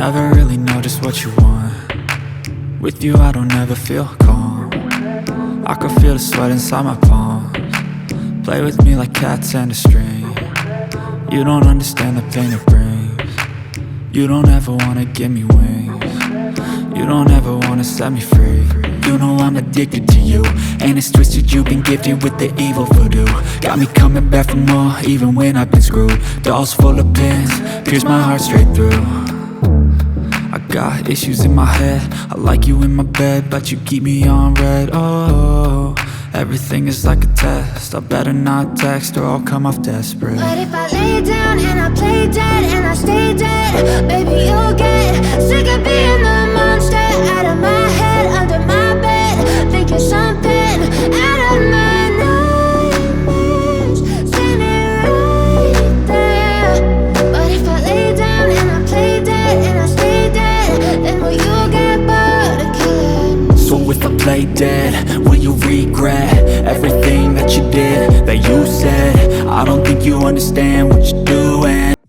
never really know just what you want. With you I don't ever feel calm. I can feel the sweat inside my palms. Play with me like cats and a string. You don't understand the pain it brings. You don't ever wanna give me wings. You don't ever wanna set me free. You know I'm addicted to you, and it's twisted, you've been gifted with the evil voodoo. Got me coming back for more, even when I've been screwed. Dolls full of pins, pierce my heart straight through. I got issues in my head, I like you in my bed, but you keep me on red. Oh, everything is like a test, I better not text or I'll come off desperate. But if I lay down and I play dead and I stay dead, baby you'll get sick of being the monster out of my head, under my bed, thinking something out of my nightmares, standing right there. But if I lay down and I play dead and I stay dead, then will you get bored of killing? So if I play dead, will you regret everything that you did, that you said? I don't think you understand what you're doing.